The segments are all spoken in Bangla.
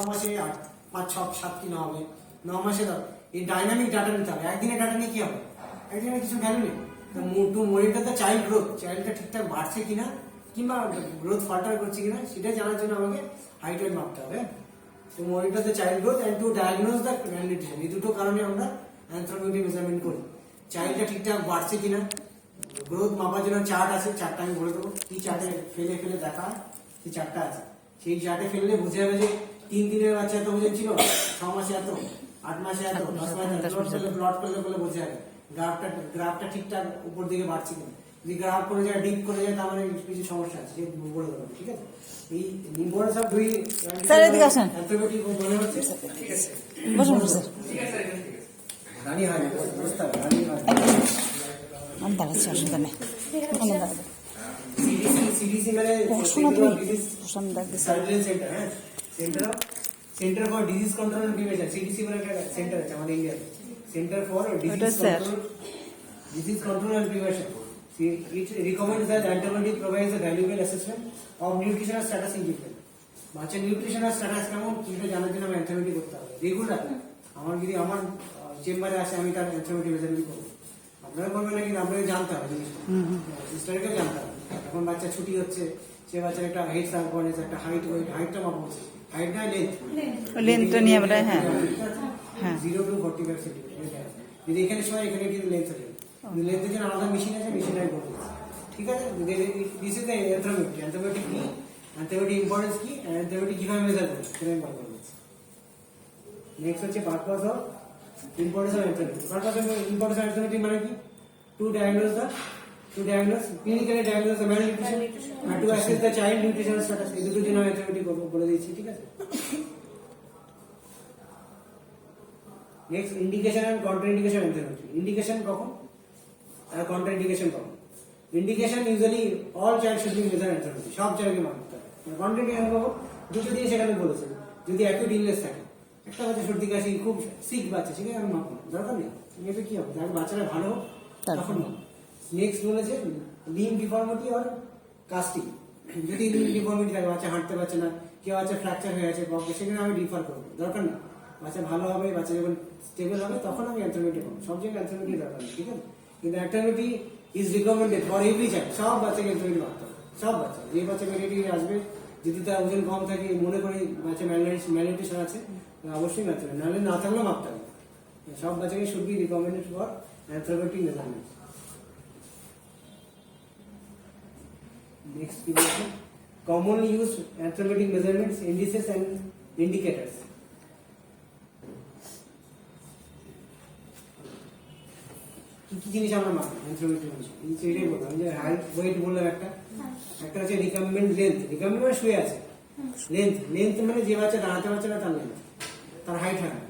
মাসে 5, 6, 7 কিনা হবে, 9 মাসে দাও। এই ডাইনামিক ডাটা নিতে হবে। একদিনে ডাটা নিয়ে কি হবে? একদিনে কিছু ভ্যালু নেই। To monitor the child growth, চাইল্ডটা ঠিকঠাক বাড়ছে কিনা কিংবা গ্রোথ ফাল্টার করছে কিনা সেটা জানার জন্য আমাকে হাইট ওয়েট মাপতে হবে। To monitor the child growth and to diagnose the malnutrition, এই দুটো কারণে আমরা অ্যানথ্রোপোমেট্রি মেজারমেন্ট করি। চাইল্ডটা ঠিকঠাক বাড়ছে কিনা, গ্রোথ মাপার জন্য চার্ট আছে, চার্টটা আমি বলে দেবো। কি চার্টে ফেলে ফেলে দেখা হয়, সেই চার্টটা আছে। সেই চার্টে ফেললে বুঝে যাবে যে 3 দিনের বাচ্চা এত ওজন ছিল, 6 মাসে এত, 8 মাসে এত, 10 মাসে প্লট করলে বলে বোঝা যাবে গ্রাফটা ঠিকঠাক উপর দিকে বাড়ছে কিনা। যদি গ্রাফ করে যায়, ডিপ করে যায়, তার মানে কিছু সমস্যা আছে, বলে দেবো। ঠিক আছে, এই ইম্পর্টেন্স অফ ডুইং অ্যানথ্রোপোমেট্রি মনে হচ্ছে। ঠিক আছে, বসুন স্যার। ঠিক আছে, দাঁড়িয়ে হয় না, বুঝতে হবে, দাঁড়িয়ে হয় না। আমি দাঁড়াচ্ছি, অসুবিধা নেই। CDC মানে centre for disease control and prevention. CDC মানে একটা সেন্টার আছে আমাদের ইন্ডিয়াতে, centre for disease control and prevention. It recommends that antibiotic provides a valuable assessment of nutritional status in children. বাচ্চার নিউট্রিশনাল স্ট্যাটাস কেমন সেটা জানার জন্য আমি অ্যান্থ্রোপোমেট্রি করতে হবে রেগুলার। আমার যদি আমার চেম্বারে আসে, আমি তার অ্যান্থ্রোপোমেট্রি মেজারমেন্ট করবো। আপনারা করবেন না, কিন্তু আপনাকে জানতে হবে জিনিসটা, সিস্টারকেও জানতে হবে। এখন বাচ্চা ছুটি হচ্ছে, সে বাচ্চার একটা হেড সার্কমফারেন্স, একটা হাইট, হাইটটা মাপা হচ্ছে, হাইট না লেন্থটা নিয়ে আমরা, হ্যাঁ 0 to 45 সেন্টিমিটার। যদি এখানে সময় এখানে কিন্তু লেন্থ আছে, লেন্থের জন্য আলাদা মেশিন আছে, মেশিনে আমি বলে দিচ্ছি। ঠিক আছে, this is the anthropometry. Anthropometry কি, অ্যানথ্রোপোমেট্রি ইম্পর্টেন্স কি, অ্যানথ্রোপোমেট্রি কিভাবে মেজার করি সেটা আমি বলবো। নেক্সট হচ্ছে purpose of importance of anthropometry. Purpose of importance of anthropometry মানে কি? To diagnose clinically diagnose the malnutrition and to assess the child nutritional status. এই দুটো জন্য অ্যানথ্রোপোমেট্রি বলে দিয়েছি। ঠিক আছে, next indication and contraindication anthropometry. Indication কখন আর কন্ট্রাইন্ডিকেশন কখন? Indication usually all child should be measure anthropometry, সব চাইল্ডকে মাপতে হবে। কন্ট্রাইন্ডিকেশন কখন? দুটো জিনিস এখানে বলেছে। যদি অ্যাকিউট ইলনেস থাকে, একটা বাচ্চা সর্দি কাশি খুব সিক বাচ্চা, ঠিক আছে, আমি মাপবো না, দরকার নেই। এটা কি হবে, যাকে বাচ্চারা ভালো হোক তখন মাপবো। নেক্সট বলেছে লিম ডিফর্মিটি আর কাস্টিং। যদি লিম ডিফর্মিটি থাকে, বাচ্চা হাঁটতে পারছে না, কেউ বাচ্চা ফ্র্যাকচার হয়ে আছে, সেখানে আমি ডিফার করবো, দরকার নেই। বাচ্চা ভালো হবে, বাচ্চা যখন স্টেবল হবে তখন আমি অ্যানথ্রোপোমেট্রি করবো। সব জায়গায় অ্যানথ্রোপোমেট্রি দরকার নেই। ঠিক আছে, কিন্তু anthropometry is recommended for every child. সব বাচ্চাকে অ্যানথ্রোপোমেট্রি মাপতে হবে, সব বাচ্চা। যে বাচ্চা মেডিটি আসবে, যদি তার ওজন কম থাকে, মনে করি বাচ্চা ম্যালনিউট্রিশন আছে, অবশ্যই মাপতে হবে, নাহলে না থাকলেও মাপতে হবে। সব বাচ্চাকে should be recommended for anthropometry measurement. Next is commonly used anthropometric measurements, indices and indicators. কি জিনিস আমরা মাপি অ্যানথ্রোপোমেট্রি জিনিস? এই সেটাই বললাম, যে হাইট ওয়েট বললাম, একটা হচ্ছে রিকমেন্ড লেন্থ। রিকমেন্ড মানে শুয়ে আছে, লেন্থ মানে যে বাচ্চা দাঁড়াতে পারছে না তার লেন্থ, তার হাইট হয় না।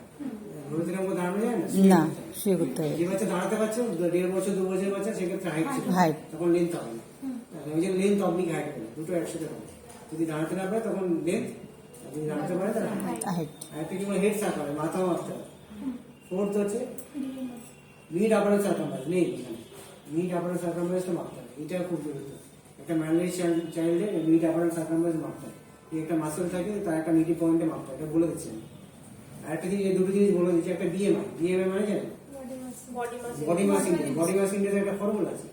রোজের দাঁড়ানো যায় না, শুয়ে করতে হবে। যে বাচ্চা দাঁড়াতে পারছে, 1.5 বছর 2 বছরের বাচ্চা, সেক্ষেত্রে হাইট ছিল, তখন লেন্থ হবে না। ওই যে লেন্থ অবলিক হাইট বলে, দুটো একসাথে হবে। যদি দাঁড়াতে না পারে তখন লেন্থ, যদি দাঁড়াতে পারে তাহলে হাইট। হাইটটা কি বলে, হেড সার্কেল হবে, মাথাও মাপতে হবে। ফোর্থ হচ্ছে মিড আপারেন্ট সার্কামফারেন্স। নেই এখানে, মিড আপারেন্ট সার্কামফারেন্সটা মাপতে হবে, এটা খুব গুরুত্ব। একটা ম্যালনিউট্রিশন চাইল্ডের মিড আপারেন্ট সার্কামফারেন্স মাপতে হবে। একটা মাসল থাকে, তার একটা মিডি পয়েন্টে মাপতে হবে, এটা বলে দিচ্ছি আমি। আর একটা জিনিস, এই দুটো জিনিস বলে দিচ্ছি। একটা বিএমআই মানে জানেন, body mass index. Body mass ইন্ডেক্সের একটা ফর্মুলা আছে।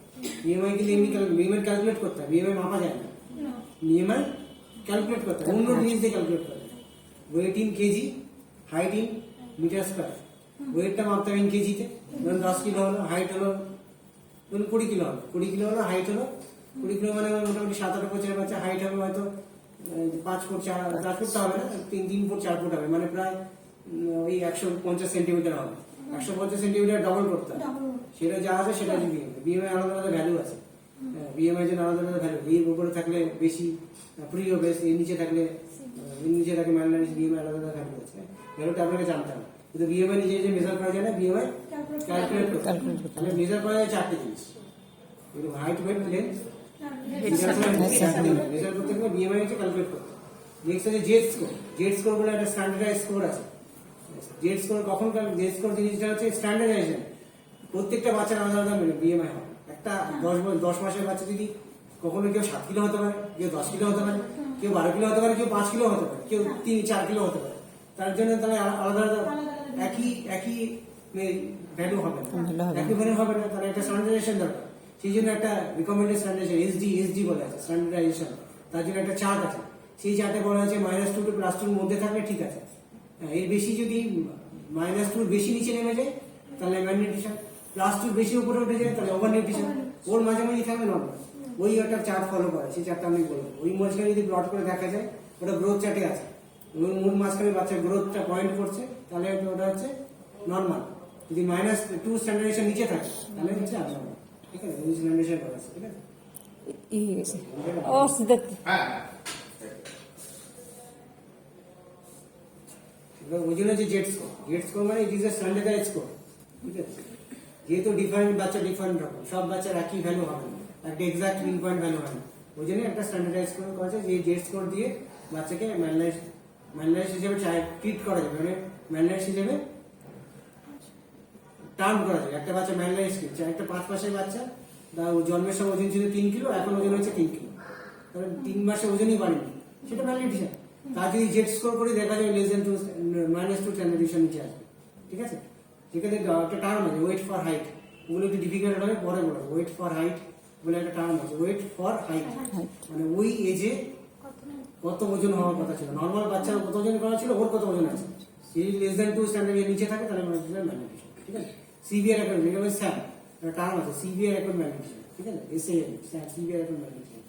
বিএমআই কিন্তু এমনি বিএমআই ক্যালকুলেট করতে হয়, বিএমআই মাপা যায় না। বিএমআই ক্যালকুলেট করতে হয়, অন্য জিনিস দিয়ে ক্যালকুলেট করতে হয়। Weight in kg, height in metre square. ওয়েটটা মাপতে হবে ইন কেজিতে, ধরুন 10 কিলো হলো, হাইট হলো ধরুন 20 কিলো হলো, 20 কিলো হলো, হাইট হলো 20 কিলো, মানে মোটামুটি 7-8 বছরের বাচ্চা। হাইট হবে হয়তো 5 ফুট 4 ফুট হবে না, 3 ফুট 4 ফুট হবে, মানে প্রায় ওই 150 সেন্টিমিটার হবে। 150 সেন্টিমিটার ডবল করতে হবে, সেটা যা আছে সেটা হচ্ছে বিএমআই। বিএমআই আলাদা আলাদা ভ্যালু আছে, বিএমআই জন্য আলাদা আলাদা ভ্যালু। এর উপরে থাকলে বেশি প্রি ওবেস, এর নিচে থাকলে ম্যালনারিশন, বিএমআই আলাদা আলাদা ভ্যালু আছে। ভ্যালুটা আপনাকে জানতে হবে। কিন্তু বিএমআই নিজে নিজে মেজার করা যায় না, বিএমআই ক্যালকুলেট করতে হবে। তাহলে মেজার করা যায় 4টে জিনিস, হাইট, ওয়েট, লেন্থ, মেজার করতে গেলে বিএমআই হচ্ছে ক্যালকুলেট করতে। নেক্সট হচ্ছে জেড স্কোর। জেড স্কোর বলে একটা স্ট্যান্ডার্ডাইজ স্কোর আছে। জেড স্কোর কখন? জেড স্কোর জিনিসটা হচ্ছে স্ট্যান্ডার্ডাইজেশন, প্রত্যেকটা বাচ্চার আলাদা আলাদা বিএমআই হবে। একটা 10 মাসের বাচ্চা যদি কখনো কেউ 7 কিলো হতে পারে, কেউ 10 কিলো হতে পারে, কেউ 12 কিলো হতে পারে, কেউ 5 কিলো হতে পারে, কেউ 3-4 কিলো হতে পারে। তার জন্য তাহলে আলাদা আলাদা একই ভ্যালু হবে না, ভালো হবে একই ভ্যালু হবে না, তাহলে একটা স্ট্যান্ডার্ডাইজেশন দরকার। সেই জন্য একটা রিকমেন্ডেড স্ট্যান্ডার্ডাইজেশন এসডি বলে আছে স্ট্যান্ডার্ডাইজেশন, তার জন্য একটা চার্ট আছে। সেই চার্টে বলা আছে -2 টু +2 এর মধ্যে থাকলে ঠিক আছে। এর বেশি যদি -2 বেশি নিচে নেমে যায় তাহলে ম্যান নিউট্রিশন, +2 বেশি উপরে উঠে যায় তাহলে ওভার নিউট্রিশন, ওর মাঝামাঝি থাকবে নর্মাল। ওই একটা চার্ট ফলো করে, সেই চার্টটা আমি বলবো। ওই মাঝখানে যদি প্লট করে দেখা যায়, ওটা গ্রোথ চার্টে আছে, মূল মাঝখানে বাচ্চার গ্রোথটা পয়েন্ট করছে, তাহলে ওটা হচ্ছে নর্মাল। যদি -2 স্ট্যান্ডার্ডাইজেশন নিচে থাকে তাহলে হচ্ছে abnormal। ঠিক আছে, ওই স্ট্যান্ডার্ডাইজেশন করা আছে। ঠিক আছে, ই হয়ে গেছে। ও সিদ্ধার্থ এবার ওই জন্য যে জেড স্কোর মানে it is a standardise score. ঠিক আছে, যেহেতু ডিফারেন্ট বাচ্চা ডিফারেন্ট রকম, সব বাচ্চার একই ভ্যালু হবে না, একটা এক্সাক্ট মিন পয়েন্ট ভ্যালু হবে না। ওই জন্য একটা স্ট্যান্ডার্ডাইজ স্কোর করা আছে, যে জেড স্কোর দিয়ে বাচ্চাকে ম্যানলাইজ হিসেবে ট্রিট করা যাবে, মানে ম্যানলাইজ হিসেবে টার্ম করা যাবে। একটা বাচ্চা ম্যানলাইজ একটা 5 মাসের বাচ্চা, ও জন্মের সময় ওজন ছিল 3 কিলো, এখন ওজন হচ্ছে 3 কিলো, কারণ 3 মাসে ওজনই বাড়েনি, সেটা ম্যালনিউট্রিশন। তার যদি জেড স্কোর করে দেখা যায় -2 স্ট্যান্ডার্ডাইজেশন নিচে আসবে। ঠিক আছে, যেখানে একটা টার্ম আছে ওয়েট ফর হাইট, ওগুলো একটু ডিফিকাল্ট হবে, পরে বলো। ওয়েট ফর হাইট বলে একটা টার্ম আছে, ওয়েট ফর হাইট মানে ওই এজে কত ওজন হওয়ার কথা ছিল, নর্মাল বাচ্চার কত ওজন করা ছিল, ওর কত ওজন আছে। যদি -2 স্ট্যান্ডার্ডের নিচে থাকে তাহলে ম্যালনিউট্রিশন। ঠিক আছে, সিভিয়ার অ্যাকুয়েট, এটা হচ্ছে স্যাম একটা টার্ম আছে, সিভিয়ার অ্যাকুয়েট ম্যালনিউট্রিশন। ঠিক আছে, SAM severe acute malnutrition.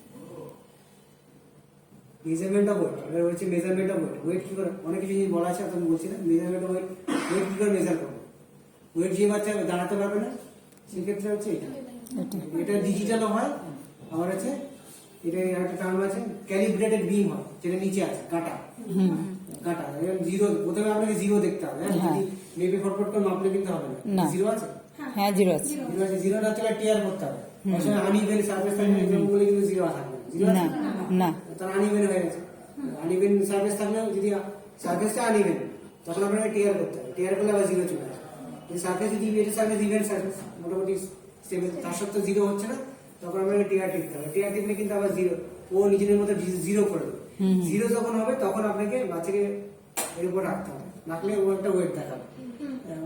Measurement of weight, এবার হচ্ছে মেজারমেন্ট অফ ওয়েট। ওয়েট কি করে, অনেক কিছু জিনিস বলা আছে, আমি বলছিলাম মেজারমেন্ট অফ ওয়েট। ওয়েট কি করে মেজার করবো? ওয়েট যে বাচ্চা দাঁড়াতে পারবে না, সেক্ষেত্রে হচ্ছে এটা ডিজিটালও হয়, আবার হচ্ছে এটা একটা টার্ম আছে ক্যালিব্রেটেড বিম হয়, যেটা নিচে আছে কাটা কাটা জিরো। প্রথমে আপনাকে জিরো দেখতে হবে, যদি মেবি ফটফট করে মাপলে কিন্তু হবে না। জিরো আছে, হ্যাঁ জিরো আছে, জিরো আছে, জিরো না থাকলে টিয়ার করতে হবে। আসলে আনইভেন সারফেস থাকলে বলে কিন্তু জিরো থাকবে, জিরো আছে না, তার আনইভেন হয়ে গেছে। আনইভেন সারফেস থাকলে যদি সারফেসটা আনইভেন, তখন আপনাকে টিয়ার করতে হবে, টিয়ার করলে আবার জিরো চলে আসবে। যদি সারফেস যদি এটা সারফেস ইভেন সারফেস মোটামুটি স্টেবল, তার সত্ত্বেও জিরো হচ্ছে না, তখন আপনাকে টিয়ার টিকতে হবে। টিয়ার টিকলে কিন্তু আবার জিরো, ও নিজের মধ্যে জিরো করে দেবে। জিরো যখন হবে তখন আপনাকে বাচ্চাকে এর উপর রাখতে হবে, রাখলে ও একটা ওয়েট দেখাবে,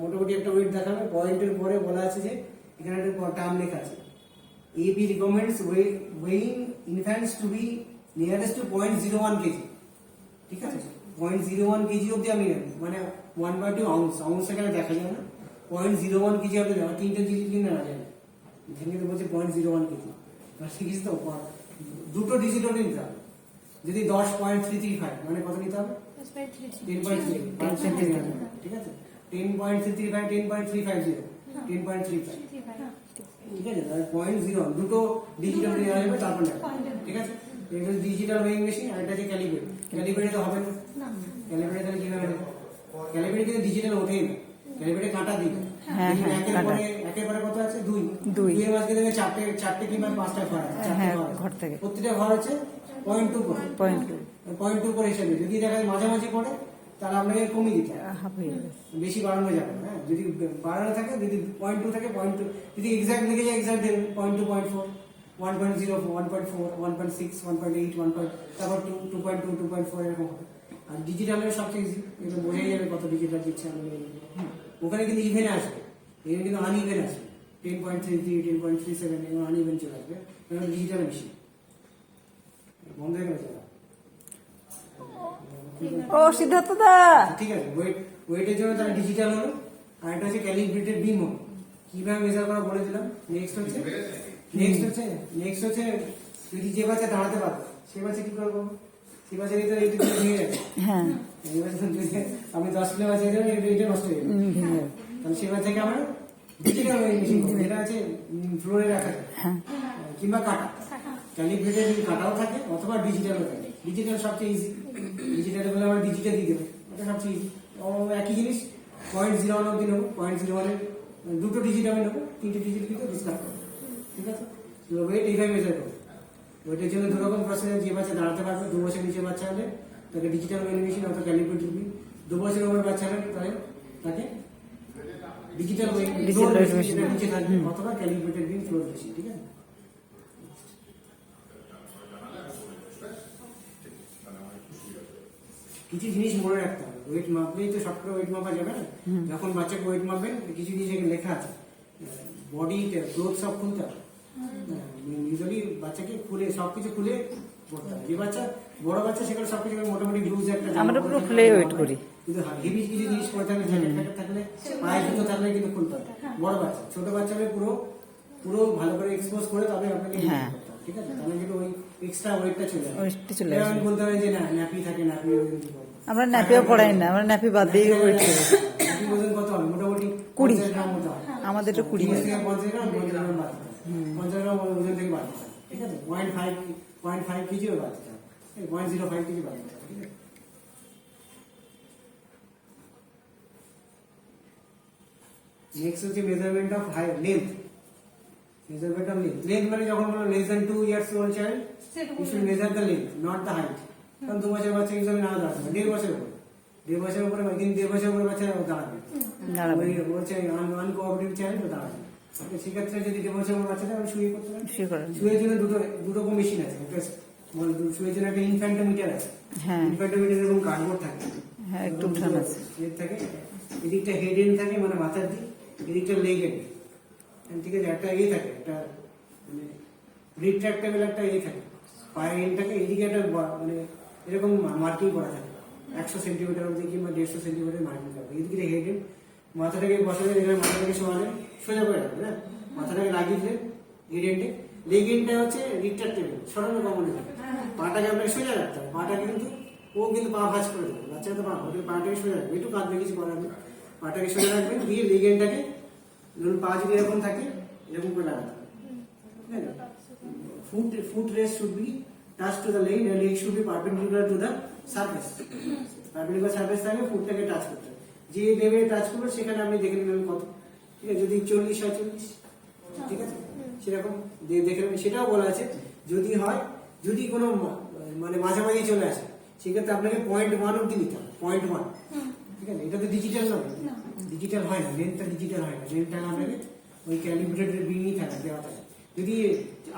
মোটামুটি একটা ওয়েট দেখাবে। পয়েন্টের পরে বলা আছে যে এখানে একটা টার্ম লেখা আছে, AB recommends weighing infants to be nearest to 0.01 kg। ঠিক আছে, 0.01 kg অব্দি আমি মানে 1/2 আউন্স, আউন্স এখানে দেখা যায় না, 0.01 kg অব্দি দেওয়া, 3টে জিনিস কিনে না যায়, ভেঙে তো বলছে 0.01 kg। ঠিক আছে, তো দুটো ডিজিট অব্দি নিতে হবে। যদি 10.335 মানে কত নিতে হবে? 10.3, 5 সেন্টিমিটার। ঠিক আছে, 10.335, 10.350, 10.35। ঠিক আছে, 0.01 দুটো ডিজিটাল নেওয়া যাবে, তারপর ঠিক আছে। এটা ডিজিটাল ওয়েইং মেশিন, আর এটা হচ্ছে ক্যালিব্রেট। ক্যালিব্রেটে তো হবে না, ক্যালিব্রেটে তাহলে কিভাবে হবে? ক্যালিব্রেটে কিন্তু ডিজিটাল ওঠেই না, ক্যালিব্রেটে কাটা দিবে। একের পরে কত আছে? 2 এর মাঝে দেখবে চারটে কিংবা 5টা ঘর আছে, ঘর থেকে প্রত্যেকটা ঘর হচ্ছে 0.2 করে, 0.2 করে হিসাবে। যদি দেখা যায় মাঝামাঝি পড়ে তাহলে আপনাকে কমিয়ে দিতে হবে, বেশি বাড়ানো যাবে না। যদি বাড়ানো থাকে, যদি 0.2 থাকে 0.2, যদি এক্সাক্ট লিখে যায় এক্সাক্ট দেবেন 0.2, 0.4, 1.0, 1.4, 1.6, 1.8, 1. তারপর 2.2, 2.4 এরকম হবে। আর ডিজিটালের সবচেয়ে ইজি, এটা বোঝাই যাবে কত ডিজিটাল দিচ্ছে আমাদের। ওখানে কিন্তু ইভেনে আসবে, এখানে কিন্তু আনইভেন আসবে, 10.33, 10.37 এরকম আনইভেন চলে আসবে, কারণ ডিজিটাল মেশিন বন্ধ হয়ে গেছে। ও সিদ্ধার্থ দা, ঠিক আছে, ওয়েটের জন্য তারা ডিজিটাল হলো, আর এটা হচ্ছে ক্যালিব্রেটেড বিম হলো। কিভাবে মেজার করা বলে দিলাম। নেক্সট হচ্ছে যদি যে বাচ্চা দাঁড়াতে পারবে, সে বাচ্চা কি করবো? সে বাচ্চা কিন্তু এইটা ভেঙে যাবে। হ্যাঁ, আমি 10 কিলো বাচ্চা এটা নষ্ট হয়ে যাবে, তাহলে সে বাচ্চাকে আমরা ডিজিটাল মেশিন করবো। এটা আছে ফ্লোরে রাখা যায়, কিংবা কাটা। ক্যালিব্রেটেড কাটাও থাকে অথবা ডিজিটালও থাকে। ডিজিটাল সবচেয়ে ইজি, ডিজিটাল বলে আমরা ডিজিটাল দিয়ে দেবো, এটা সবচেয়ে ইজি। একই জিনিস 0.01 অব্দি নেবো, 0.01 দুটো ডিজিট আমি নেবো, 3টে ডিজিট কিন্তু ডিসকাস করবো। ঠিক আছে, ওয়েট এইভাবে মেজার করবো। ওয়েটের জন্য 2 রকম প্রসেস। যে বাচ্চা দাঁড়াতে পারবে, 2 বছর নিচে বাচ্চা হলে তাকে ডিজিটাল ওয়েইং মেশিন অথবা ক্যালিব্রেটেড বিম, 2 বছরের উপরে বাচ্চা হলে তাকে ডিজিটাল ওয়েইং মেশিন নিচে থাকবে, অথবা ক্যালিব্রেটেড বিম ফ্লোর মেশিন। ঠিক আছে, কিছু জিনিস মনে রাখতে হবে। ওয়েট মাপলেই তো সব করে ওয়েট মাপা যাবে না। যখন বাচ্চাকে ওয়েট মাপবেন কিছু জিনিস এখানে লেখা আছে, বডি গ্রোথ সব খুলতে হবে। ইউজুয়ালি বাচ্চাকে খুলে সবকিছু খুলে করতে হবে। যে বাচ্চা বড় বাচ্চা সেখানে সবকিছু মোটামুটি লুজ একটা আমরা পুরো খুলে ওয়েট করি। কিন্তু হেভি কিছু জিনিস পরে থাকলে জ্যাকেট ফ্যাকেট থাকলে পায়ে জুতো থাকলে কিন্তু খুলতে হবে। বড় বাচ্চা, ছোট বাচ্চা হলে পুরো পুরো ভালো করে এক্সপোজ করে তবে আপনাকে হ্যাঁ। করতে হবে, ঠিক আছে? তাহলে কিন্তু ওই এক্সট্রা ওয়েটটা চলে যাবে। ওয়েটটা চলে এবার আসবে। আমি বলতে হবে যে না ন্যাপি থাকে, ন্যাপি আমরা ন্যাপিও পড়াই না, আমরা ন্যাপি বাদ দিয়ে ওয়েট করি। ন্যাপি ওজন কত হবে? মোটামুটি 20 50 গ্রাম মতো হবে। আমাদের তো 20 30 থেকে 50 গ্রাম, 50 গ্রাম বাদ দিতে হবে। 50 গ্রাম ওজন থেকে বাদ দিতে হবে, ঠিক আছে? 0.5 কেজিও বাদ দিতে হবে, 0.05 কেজি বাদ দিতে হবে, ঠিক আছে? নেক্সট হচ্ছে measurement of length. Measurement of length মানে যখন বলো less than 2 years old child you should measure the length, not the height. কারণ 2 বছরের বাচ্চা হিসাবে না দাঁড়াবে, 1.5 বছরের উপরে, 1.5 বছরের উপরে, কিন্তু 1.5 বছরের উপরে বাচ্চা দাঁড়াবে, দাঁড়াবে। বলছে আনকোঅপারেটিভ চাইল্ড দাঁড়াবে। সেক্ষেত্রে যদি 1.5 বছরের উপরে বাচ্চাটা আমি শুয়ে করতে পারি। শুয়ে করেন। শুয়ের জন্য দুটো মেশিন আছে, একটা শুয়ের জন্য একটা ইনফ্যান্টোমিটার আছে। হ্যাঁ ইনফ্যান্টোমিটার এরকম কার্ডবোর্ড থাকে, হ্যাঁ একটু উঠান আছে। এর থাকে, এদিকটা হেড এন্ড থাকে মানে মাথার দিক, এদিকটা লেগ এন্ড, ঠিক আছে? একটা ইয়ে থাকে, একটা মানে রিট্রাক্টেবল একটা ইয়ে থাকে, পায়ের এন্ড থাকে, এদিকে একটা মানে এরকম মার্কিং করা থাকে 100 সেন্টিমিটার অব্দি কিংবা 150 সেন্টিমিটার মার্কিং করা থাকে। এদিকে হেড এন্ড, মাথাটাকে বসালে এখানে মাথাটাকে সমানে সোজা করে রাখবে, হ্যাঁ? মাথাটাকে লাগিয়ে দিলে হেড এন্ডে, লেগ এন্ডটা হচ্ছে রিট্রাক্টেবল, সরানো কমনে থাকে। পাটাকে আপনাকে সোজা রাখতে হবে, পাটাকে কিন্তু ও কিন্তু পা ভাঁজ করে দেবে, বাচ্চা তো পা ওদের পাটাকে সোজা রাখবে, একটু কাঁদবে, কিছু করার নেই। পাটাকে সোজা রাখবেন, দিয়ে লেগ এন্ডটাকে ধরুন পা যদি এরকম থাকে এরকম করে লাগাতে হবে, ঠিক আছে? Foot rest should be touched to the leg, and leg should be perpendicular to the surface. Perpendicular surface থাকলে ফুটটাকে টাচ করতে হবে। যে লেভেলে টাচ করবে সেখানে আপনি দেখে নেবেন কত, ঠিক আছে? যদি 40 হয় 40, ঠিক আছে? সেরকম দেখে নেবেন। সেটাও বলা আছে যদি হয়, যদি কোনো মানে মাঝামাঝি চলে আসে সেক্ষেত্রে আপনাকে 0.1 অব্দি নিতে হবে, 0.1, ঠিক আছে? এটা তো ডিজিটাল নয়, ডিজিটাল হয় না, লেন্থটা ডিজিটাল হয় না, লেন্থটা আপনাকে ওই ক্যালিব্রেটেড বিনই থাকে, দেওয়া থাকে। যদি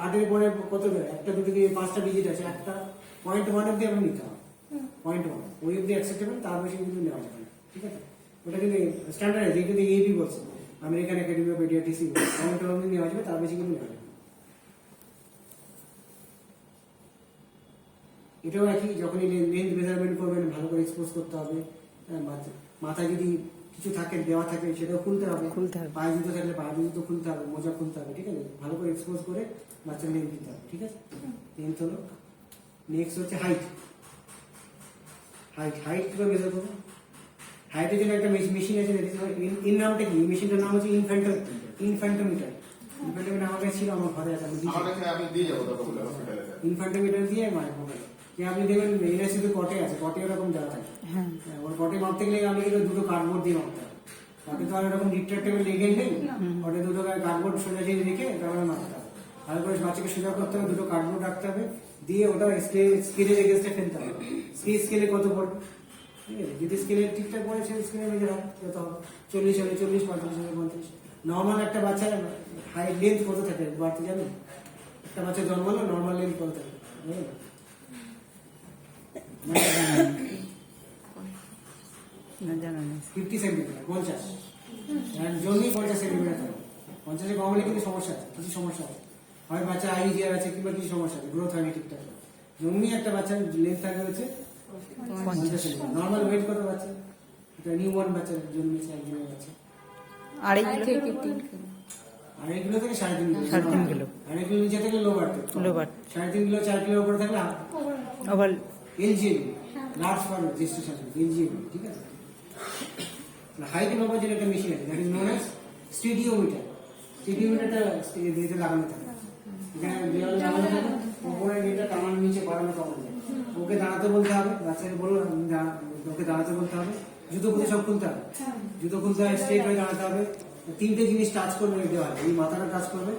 8 পরে কত একটা দুটো দিয়ে 5টা ডিজিট আছে, একটা 0.1 অব্দি আপনি নিতে হবে, 0.1 ওই অব্দি অ্যাকসেপ্টেবল, তার বেশি কিন্তু নেওয়া যাবে না, ঠিক আছে? ওটা কিন্তু স্ট্যান্ডার্ড, এই কিন্তু এবি বলছে, আমেরিকান একাডেমি অফ পেডিয়াট্রিক্স, 0.1 অব্দি নেওয়া যাবে, তার বেশি কিন্তু নেওয়া যাবে না। এটাও একই, যখনই লেন্থ মেজারমেন্ট করবেন ভালো করে এক্সপোজ করতে হবে। মাথায় যদি কিছু থাকে দেওয়া থাকে সেটাও খুলতে হবে, পায়ে জুতো থাকলে পায়ে জুতো খুলতে হবে, মোজা খুলতে হবে, ঠিক আছে? ভালো করে এক্সপোজ করে বাচ্চার লেন্থ দিতে হবে, ঠিক আছে? লেন্থ হলো। নেক্সট হচ্ছে হাইট। হাইট কিভাবে মেজার করবো? হাইটের জন্য একটা মেশিন আছে, এর নামটা কি? মেশিনটার নাম হচ্ছে ইনফ্যান্টোমিটার। ইনফ্যান্টোমিটার আমার কাছে ছিল, আমার ঘরে আছে, ইনফ্যান্টোমিটার দিয়ে আপনি দেখবেন ইউনিভার্সিটি কটে আছে, কটে এরকম দেওয়া থাকে, ওর কটে মাপতে গেলে আপনি কিন্তু দুটো কার্ডবোর্ড দিয়ে মাপতে হবে। কটে তো আর এরকম রিট্রাক্টেবল লেগে নেই, কটে দুটো কার্ডবোর্ড সোজা দিয়ে রেখে তারপরে মাপতে হবে। ভালো করে বাচ্চাকে সোজা করতে হবে, দুটো কার্ডবোর্ড রাখতে হবে, দিয়ে ওটা স্কেলের এগেন্সটে ফেলতে হবে। স্কেলে কত পড়বে, ঠিক আছে? যদি স্কেলে ঠিকঠাক পড়ে সেই স্কেলে মেজার হবে, কত হবে? 40 হবে, 40, 45 হবে, 35। নর্মাল একটা বাচ্চার হাইট লেন্থ কত থাকে বাড়তে জানেন? একটা বাচ্চা জন্মালো নর্মাল লেন্থ কত থাকে? জানা নেই। 50 সেন্টিমিটার, 50 জন্মই 50 সেন্টিমিটার থাকে। 50-এর কম হলে কিন্তু সমস্যা আছে, কিছু সমস্যা আছে, হয় বাচ্চা আইজিআর আছে কিংবা কিছু সমস্যা আছে, গ্রোথ হয়নি ঠিকঠাক। জন্মই একটা বাচ্চার লেন্থ থাকে হচ্ছে 50 সেন্টিমিটার। নর্মাল ওয়েট কত বাচ্চা? এটা নিউবর্ন বাচ্চা জন্মেছে, একজনের বাচ্চা 2.5 কিলো, 2.5 কিলো থেকে 3.5 কিলো, 3.5 কিলো, 2.5 কিলো নিচে থেকে লো বাড়তে, 3.5 কিলো 4 কিলোর উপরে থাকলে ওভার এলজিএবি, লার্জ ফর জেস্টেশন, এলজিএবি, ঠিক আছে? হাইট মাপার জন্য একটা মেশিন আছে, দ্যাট ইজ নোন অ্যাজ স্টেডিওমিটার। স্টেডিওমিটারটা দিতে লাগানো থাকে, এখানে দেওয়ালে লাগানো থাকে, উপরে এটা টানানো নিচে বাড়ানো কমানো যায়। ওকে দাঁড়াতে বলতে হবে, বাচ্চাকে বলবো ওকে দাঁড়াতে বলতে হবে, জুতো খুলে সব খুলতে হবে, জুতো খুলতে হবে, স্ট্রেট হয়ে দাঁড়াতে হবে। 3টে জিনিস টাচ করবে দেওয়া হয়, এই মাথাটা টাচ করবে,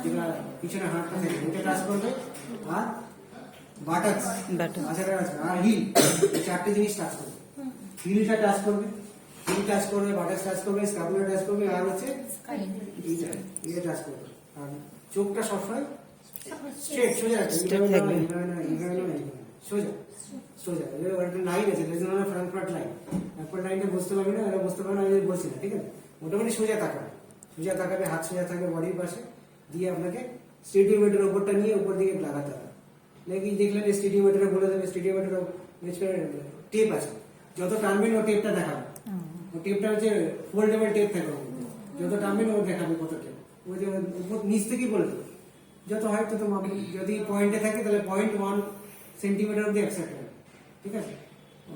যেটা পিছনে হাতটা থাকে ওইটা টাচ করবে, আর বাটাক্স আর হিল, এই 4টে জিনিস টাচ করবে। হিলটা টাচ করবে, হিল টাচ করবে, বাটাক্স টাচ করবে, স্ক্যাপুলা টাচ করবে, আর হচ্ছে এইটা টাচ করবে। আর চোখটা সবসময় স্ট্রেট সোজা রাখবে, সোজা সোজা একটা লাইন আছে, ফ্রাঙ্কফার্ট লাইন। ফ্রাঙ্কফার্ট লাইনটা বুঝতে পারবে না, এরা বুঝতে পারবে না, আমি বলছি না, ঠিক আছে? মোটামুটি সোজা তাকাবে, সোজা তাকাবে, হাত সোজা থাকবে বডির পাশে, দিয়ে আপনাকে স্টেডিওমিটারের উপরটা নিয়ে উপর দিকে লাগাতে হবে। নাকি দেখলেন স্টেডিওমিটারে বলে দেবে, স্টেডিওমিটার টেপ আছে, যত টানবেন ও টেপটা দেখাবে। ও টেপটা হচ্ছে ফোল্ডেবল টেপ থাকে, যত টানবেন ও দেখাবে কত টেপ। ওই যে উপর নিচ থেকেই বলে দেবে, যত হয় তত মাপবেন। যদি পয়েন্টে থাকে তাহলে 0.1 সেন্টিমিটার অব্দি অ্যাকসেপ্ট হবে, ঠিক আছে?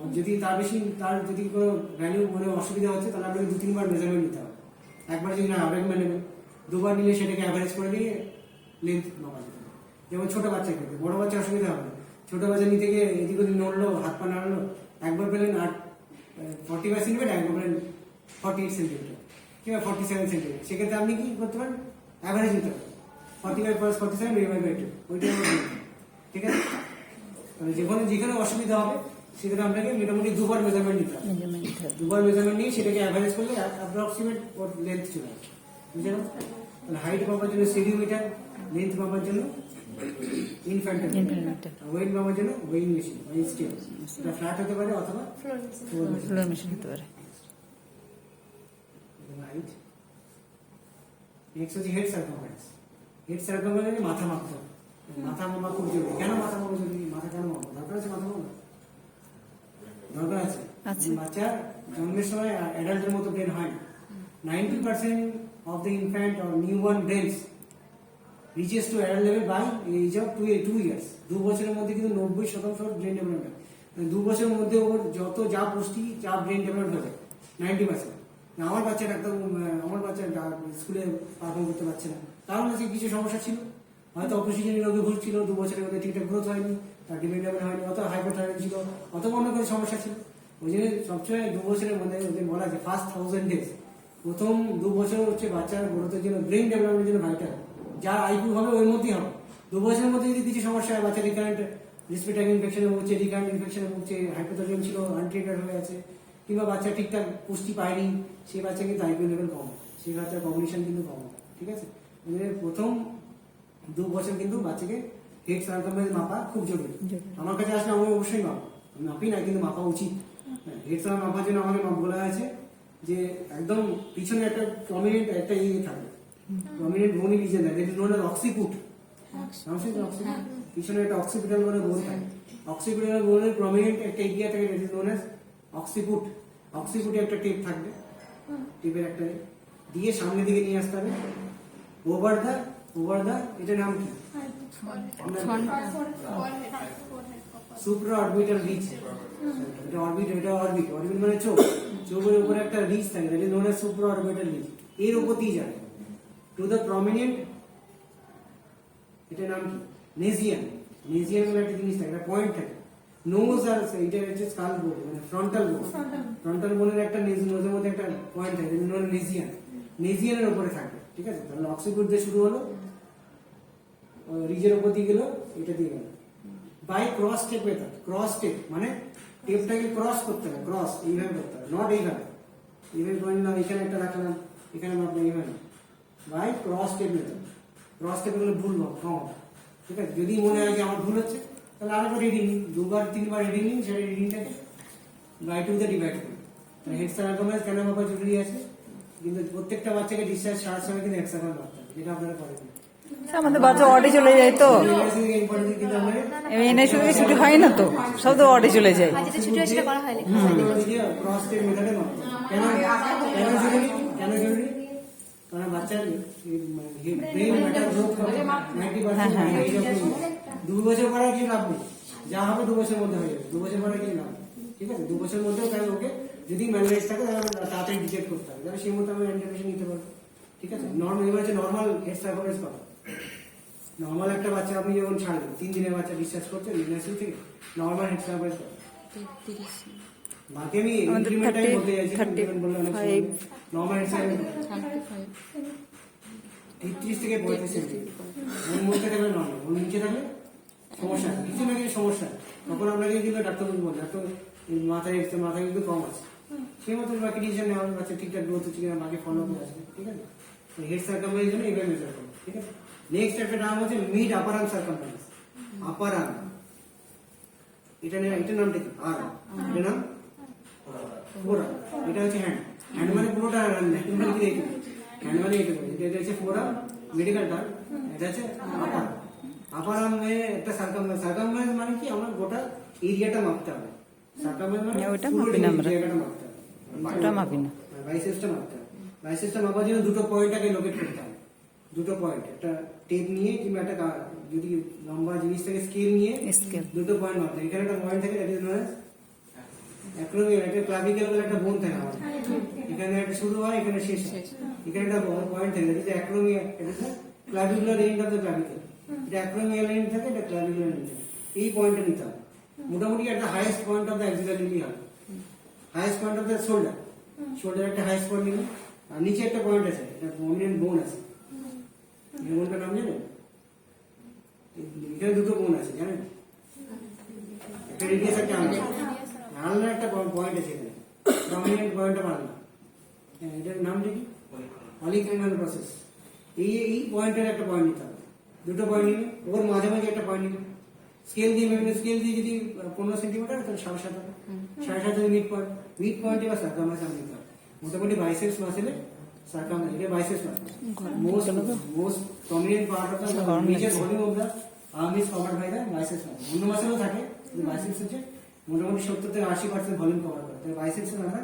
আর যদি তার বেশি, তার যদি কোনো ভ্যালু মানে অসুবিধা হচ্ছে, তাহলে আপনাকে 2-3 বার মেজারমেন্ট নিতে হবে। একবার যদি না অ্যাভারেজ নেবেন, দুবার নিলে সেটাকে অ্যাভারেজ করে দিয়ে লেন্থ মাপা যেতে হবে। যেমন ছোট বাচ্চার ক্ষেত্রে, বড় বাচ্চা অসুবিধা হবে না। ছোট বাচ্চা নিতে গিয়ে এদিক ওদিক নড়লো, হাত পা নাড়লো, একবার পেলেন 45 সেন্টিমিটার, একবার পেলেন 48 সেন্টিমিটার কিংবা 47 সেন্টিমিটার, সেক্ষেত্রে আপনি কি করতে পারেন? অ্যাভারেজ নিতে পারেন, 45 + 47 /2, ওইটা ঠিক আছে? মানে যেখানে অসুবিধা হবে সেখানে আপনাকে মোটামুটি দুবার মেজারমেন্ট নিতে হবে। দুবার মেজারমেন্ট নিয়ে সেটাকে অ্যাভারেজ করলে অ্যাপ্রক্সিমেট ওর লেন্থ চলে আসবে, বুঝলেন? তাহলে হাইট মাপার জন্য সেন্টিমিটার, লেন্থ মাপার জন্য ইনফ্যান্টার, ওয়েট মাপার জন্য ওয়েইং মেশিন, ওয়েইং স্কেল। এটা ফ্ল্যাট হতে পারে অথবা ফ্লোর মেশিন হতে পারে। হাইট। নেক্সট হচ্ছে হেড সার্কামফারেন্স। হেড সার্কামফারেন্স মাথা মাপতে হবে। মাথা মাপা খুব জরুরি। কেন মাথা মাপা জরুরি? মাথা কেন মাপা দরকার আছে? মাথা মাপা দরকার আছে। বাচ্চার জন্মের সময় অ্যাডাল্টের মতো ব্রেন হয় না। 90% of the infant or newborn brains reaches to adult level by age of 2 years. 2 বছরের মধ্যে কিন্তু 90% ব্রেন ডেভেলপমেন্ট হয়। 2 বছরের মধ্যে ওর যত যা পুষ্টি, যা ব্রেন ডেভেলপ হবে 90%। আমার বাচ্চা স্কুলে পারফর্ম করতে পারছে না, কারণ আছে কিছু সমস্যা ছিল, হয়তো অপোজিশনের রোগে ভুগছিল, 2 বছরের মধ্যে ঠিকঠাক গ্রোথ হয়নি, তার ডেভেলপমেন্ট হয়নি, অত হাইপোথাইরয়েড ছিল, অথবা অন্য কোনো সমস্যা ছিল। ওই জন্য সবসময় 2 বছরের মধ্যে ওদের বলা আছে ফার্স্ট 1000 days, প্রথম 2 বছর হচ্ছে বাচ্চার গ্রোথের জন্য, ব্রেন ডেভেলপমেন্টের জন্য ভাইটাল। যার আইকিউ হবে ওর মধ্যেই হবে। 2 বছরের মধ্যে যদি কিছু সমস্যা হয়, বাচ্চা রিকারেন্ট রেসপিরেটরি ইনফেকশনে ভুগছে, রিকারেন্ট ইনফেকশনে ভুগছে, হাইপোথাইরয়েড ছিল, আনট্রিটেড হয়ে আছে, কিংবা বাচ্চা ঠিকঠাক পুষ্টি পায়নি, সেই বাচ্চা কিন্তু আইকিউ লেভেল কম, সেই বাচ্চার কগনিশন কিন্তু কম, ঠিক আছে? প্রথম 2 বছর কিন্তু বাচ্চাকে হেড সার্কামফারেন্স মাপা খুব জরুরি। আমার কাছে আসলে আমি অবশ্যই মাপি না, কিন্তু মাপা উচিত। হেড সার্কামফারেন্স মাপার জন্য আমাকে বলা আছে যে একদম পিছনে একটা প্রমিনেন্ট একটা ইয়ে থাকবে, প্রমিনেন্ট বোনি রিজন থাকে, যেটা নোন অ্যাজ অক্সিপুট। পিছনে একটা অক্সিপিটাল বলে বোন থাকে, অক্সিপিটাল বোনের প্রমিনেন্ট একটা এরিয়া থাকে, যেটা নোন অ্যাজ অক্সিপুট। অক্সিপুটে একটা টেপ থাকবে, টেপের একটা দিয়ে সামনের দিকে নিয়ে আসতে হবে। ওভার দা এটার নাম কি? Supra orbital ridge. এটা অরবিট মানে চোখের উপরে একটা রিচ থাকে, যেটা known as supra orbital ridge. এর উপর দিয়ে যাবে টু দ্য প্রমিনেন্ট, এটার নাম কি? নেজিয়ান বলে একটা জিনিস থাকে, একটা পয়েন্ট থাকে। নোজ আর এটা হচ্ছে স্কাল বোন, মানে ফ্রন্টাল বোনের একটা নোজের মধ্যে একটা পয়েন্ট থাকে, যেটা নেজিয়ানের উপরে থাকবে, ঠিক আছে? তাহলে অক্সিপুট দিয়ে শুরু হলো, রিজের উপর দিয়ে গেল, এটা দিয়ে গেল by cross tape method. Cross tape মানে টেপটাকে ক্রস করতে হবে, ক্রস এইভাবে করতে হবে, নট এইভাবে করে না, এখানে একটা রাখলাম, এখানে মাপলাম, এইভাবে by cross tape method. Cross tape হলে ভুল কম, ঠিক আছে? যদি মনে হয় যে আমার ভুল হচ্ছে, তাহলে আরেকবার রিডিং নিন, 2-3 রিডিং নিন, সেটা রিডিংটাকে বাই 2 দিয়ে ডিভাইড করুন। তাহলে হেড সার্কামফারেন্স কেন মাপা জরুরি আছে? কিন্তু প্রত্যেকটা বাচ্চাকে ডিসচার্জ ছাড়ার সময় কিন্তু হেড সার্কামফারেন্স মাপতে হবে, যেটা আপনারা করেন। আমাদের বাচ্চা অডে চলে যায়, তো এনে শুধু ছুটি হয় না, তো সব তো অডে চলে যায়। ক্রস টেপ মেথডে মাপতে হবে। কেন জরুরি? কারণ বাচ্চার ব্রেন ম্যাটার গ্রোথ হবে 90%। 2 বছর পরে কি লাভ নেই, যা হবে 2 বছরের মধ্যে হয়ে যাবে, 2 বছর পরে কি লাভ, ঠিক আছে? 2 বছরের মধ্যেও কারণ ওকে যদি ম্যালেরিয়া থাকে তাহলে তাড়াতাড়ি ডিটেক্ট করতে হবে, তাহলে সেই মতো আমি অ্যান্টিবায়োটিক নিতে পারবো, ঠিক আছে? নর্মাল হেড সার্কামফারেন্স পাবো। নর্মাল একটা বাচ্চা আপনি যখন ছাড়বেন, 3 দিনের বাচ্চা ডিসচার্জ করছেন নার্সারি থেকে, নর্মাল হেড সার্কামফারেন্স পাবো। বাকি আমি ইনক্রিমেন্টাই বলতে চাইছি, বললে অনেক নর্মাল হেড সার্কামফারেন্স 33 থেকে 35 সেন্টিমিটার। ওর মধ্যে থাকলে নর্মাল, ওর নিচে থাকলে সমস্যা, কিছু না কিছু সমস্যা, তখন আপনাকে কিন্তু ডাক্তার বলবো, ডাক্তার মাথা কিন্তু কম আছে, সেই মতো বাকি ডিসিশন নেওয়া বাচ্চা ঠিকঠাক গ্রোথ হচ্ছে কিনা, বাকি ফলো আপ আসবে, ঠিক আছে? হেড সার্কামফারেন্স জন্য এইভাবে মেজার করবো, ঠিক আছে? নেক্সট একটা নাম হচ্ছে মিড আপার আর্ম সার্কামফারেন্স। আপার আর্ম এটার নামটা কি আর এটার নাম ফোরা। এটা হচ্ছে হ্যান্ড। হ্যান্ড মানে পুরোটা হ্যান্ড মানে কি এইটুকু, হ্যান্ড মানে এইটুকু। এটা হচ্ছে ফোরা মেডিকেল টার্ম। এটা হচ্ছে আপার। আপার আর্মে একটা সার্কামফারেন্স মানে কি আমার গোটা এরিয়াটা মাপতে হবে। সার্কামফারেন্স মানে ওটা পুরো মাপি না আমরা। জায়গাটা মাপতে হবে। ওটা মাপি না। বাইসেপসটা মাপতে হবে। বাইসেপসটা মাপার জন্য দুটো পয়েন্টটাকে লোকেট করতে হবে। দুটো পয়েন্ট, একটা টেপ নিয়ে কিংবা একটা যদি লম্বা জিনিস থেকে স্কেল নিয়ে স্কেল। দুটো পয়েন্ট মাপতে হবে। এখানে একটা পয়েন্ট থাকে, that is known as acromial. একটা ক্লাভিকেল বলে একটা বোন থাকে আমাদের। এখানে একটা শুরু হয়, এখানে শেষ হয়। এখানে একটা পয়েন্ট থাকে, দ্যাট ইজ অ্যাক্রোমিয়াল। এটা হচ্ছে ক্লাভিকুলার এন্ড অফ দ্য ক্লাভিকেল। এটা অ্যাক্রোমিয়াল এন্ড থাকে, এটা ক্লাভিকুলার এন্ড থাকে। এই পয়েন্টটা নিতে হবে। মোটামুটি একটা highest point of the axillary নিতে হবে। Highest point of the shoulder. Shoulder একটা হাইয়েস্ট পয়েন্ট নিলে, আর নিচে একটা পয়েন্ট আছে, এটা প্রমিনেন্ট বোন আছে। এই বোনটার নাম জানেন? এখানে দুটো বোন আছে, জানেন? একটা রেডিয়াস, একটা আলনা। আলনার একটা পয়েন্ট আছে এখানে, প্রমিনেন্ট পয়েন্ট অফ আলনা। এটার নামটা কি? অলিক্যানাল প্রসেস। এই পয়েন্টের একটা পয়েন্ট নিতে হবে। দুটো পয়েন্ট নিলে, ওর মাঝামাঝি একটা পয়েন্ট নিলে, স্কেল দিয়ে স্কেল দিয়ে যদি 15 সেন্টিমিটার, তাহলে 7.5 হবে। 7.5 হচ্ছে মিড পয়েন্ট এবার সার্কামফারেন্স নিতে হবে। মোটামুটি বাইসেপস মাসেলে সার্কামফারেন্স, এটা biceps muscle. Most prominent part of the major volume of the arm is covered by the biceps muscle. অন্য মাসেলও থাকে, কিন্তু বাইসেপস হচ্ছে মোটামুটি 70 থেকে 80% ভলিউম কভার করে। তাই বাইসেপস আমরা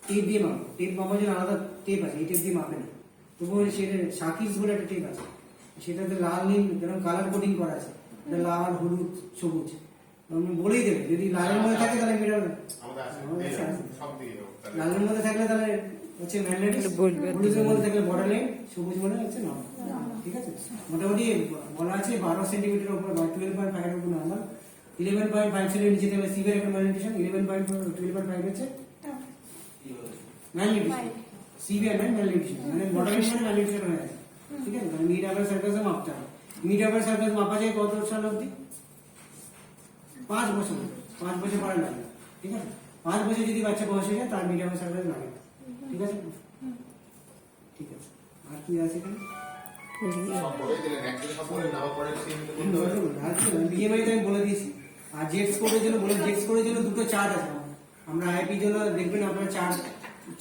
টেপ দিয়ে মাপবো। টেপ মাপার জন্য আলাদা টেপ আছে, এই টেপ দিয়ে মাপে না। তবুও সেটা সাকিস বলে একটা টেপ আছে, সেটাতে লাল নীল যেরকম কালার কোডিং করা আছে, লাল হলুদ সবুজ বলেই দেবে। যদি লালের মধ্যে থাকে তাহলে মিটার, লালের মধ্যে থাকলে তাহলে হচ্ছে ম্যান্ডেটরি, হলুদের মধ্যে থাকলে বর্ডার লাইন, সবুজ মনে হচ্ছে নর্মাল। ঠিক আছে, মোটামুটি বলা আছে 12 সেন্টিমিটার উপর বা 12.5 এর উপর নর্মাল। 11.5 এর নিচে থাকলে সিভিয়ার একটা ম্যালনিউট্রিশন। 12.5 হচ্ছে ম্যালনিউট্রিশন, সিভিয়ার ম্যালনিউট্রিশন, মানে বর্ডার লাইন মানে ম্যালনিউট্রিশন হয়ে যায়। ঠিক আছে, মানে মিড আপার সার্কাসে মাপতে হবে। মিড আপার সার্কাস মাপা যায় কত সাল অবধি? 5 বছর। 5 বছর পরে লাগে। ঠিক আছে, 5 বছর যদি বাচ্চা বয়স হয়ে যায় তার মিড আপার সার্কাস লাগে। ঠিক আছে, ঠিক আছে। আর কি আছে এখানে? বিএমআই আমি বলে দিয়েছি। আর জেড স্কোরের জন্য বলে, জেড স্কোরের জন্য দুটো চার্ট আছে। আমরা আইআইপির জন্য দেখবেন আপনার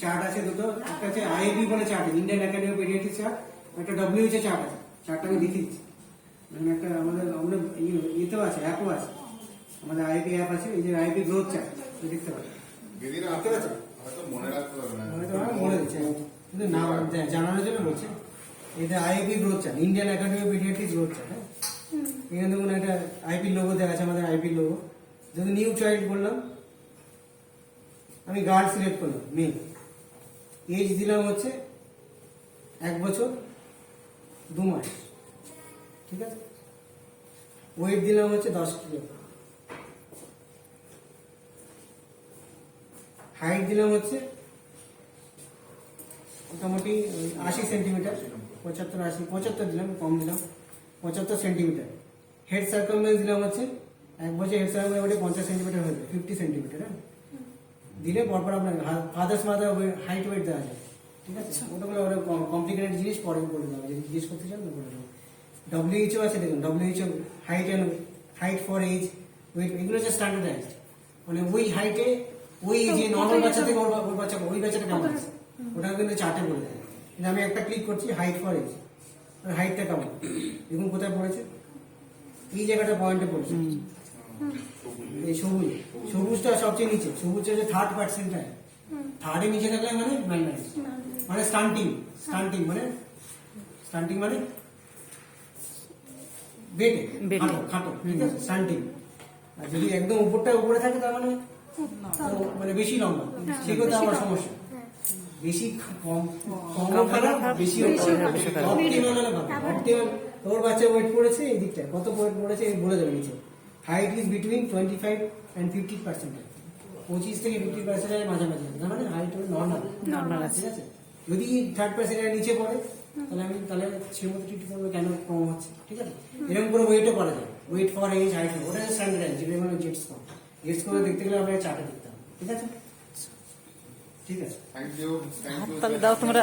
চার্ট আছে দুটো। একটা আছে আইআইপি বলে chart, Indian academy of paediatrics chart. একটা ডব্লিউএইচও চার্ট আছে। চার্টটা আমি দেখিয়ে দিচ্ছি। মানে একটা আমাদের ইয়েতেও আছে, অ্যাপও আছে। আমাদের আইআইপি অ্যাপ আছে, এই যে আইআইপি গ্রোথ চার্ট দেখতে পাচ্ছেন। মনে দিচ্ছে, কিন্তু না জানানোর জন্য বলছে। এটা IIP growth chart, Indian academy of paediatrics growth chart. হ্যাঁ, এখানে দেখুন একটা আইপি লোগো দেখা আছে, আমাদের আইপি লোগো। যদি নিউ চাইল্ড বললাম, আমি গার্ড সিলেক্ট করলাম, মেল। এজ দিলাম হচ্ছে 1 বছর 2 মাস। ঠিক আছে, ওয়েট দিলাম হচ্ছে 10 কিলো। হাইট দিলাম হচ্ছে মোটামুটি 80 সেন্টিমিটার। 75 দিলাম, কম দিলাম, 75 সেন্টিমিটার। হেড সার্কামফারেন্স দিলাম হচ্ছে 1 বছর হেড সার্কামফারেন্স 50 সেন্টিমিটার হয়ে যাবে, 50 সেন্টিমিটার। হ্যাঁ, দিলে পরপর আপনার ফাদার্স মাদার হাইট ওয়েট দেওয়া যায়। ঠিক আছে, ওটা বলে ওটা কমপ্লিকেটেড জিনিস পরে বলে দেওয়া, যদি জিজ্ঞেস করতে চান বলে দেবো। ডব্লিউএইচও আছে, দেখুন WHO height for age weight, এগুলো হচ্ছে স্ট্যান্ডার্ডাইজড। মানে ওই হাইটে ওই যে নর্মাল বাচ্চা থেকে ওই বাচ্চাটা কেমন আছে ওটা কিন্তু চার্টে বলে দেয়। কিন্তু আমি একটা ক্লিক করছি হাইট ফর এজ, হাইটটা কেমন দেখুন কোথায় পড়েছে, এই জায়গাটা পয়েন্টে পড়েছে। এই সবুজটা সবচেয়ে নিচে, সবুজটা হচ্ছে 3rd পার্সেন্টাইল। 3rd-এর নিচে থাকলে মানে ম্যালনারিশ, মানে স্টান্টিং মানে বেটে খাটো। ঠিক আছে, স্টান্টিং। আর যদি একদম উপরে থাকে তার মানে বেশি লম্বা, সেগুলো আবার সমস্যা। বেশি কম খারাপ, বেশি অপটিমাল হলে ভালো। অপটিমাল তোর বাচ্চা ওয়েট পড়েছে এই দিকটা, কত ওয়েট পড়েছে বলে দেবে নিচে। Height is between 25 and 50%। 25 থেকে 50% মাঝামাঝি, মানে হাইট নর্মাল। ঠিক আছে, যদি 3rd পার্সেন্টের নিচে পড়ে তাহলে সে মতো ট্রিট করবে, কেন কম হচ্ছে। ঠিক আছে, এরকম করে ওয়েটও করা যায়। ওয়েট ফর এজ, হাইট, ওটা স্ট্যান্ডার্ড, যেটা মানে জেড স্কোর। জেড স্কোর দেখতে গেলে আপনাকে চার্টে দেখতে হবে। ঠিক আছে, ঠিক আছে, তাহলে দাও তোমরা।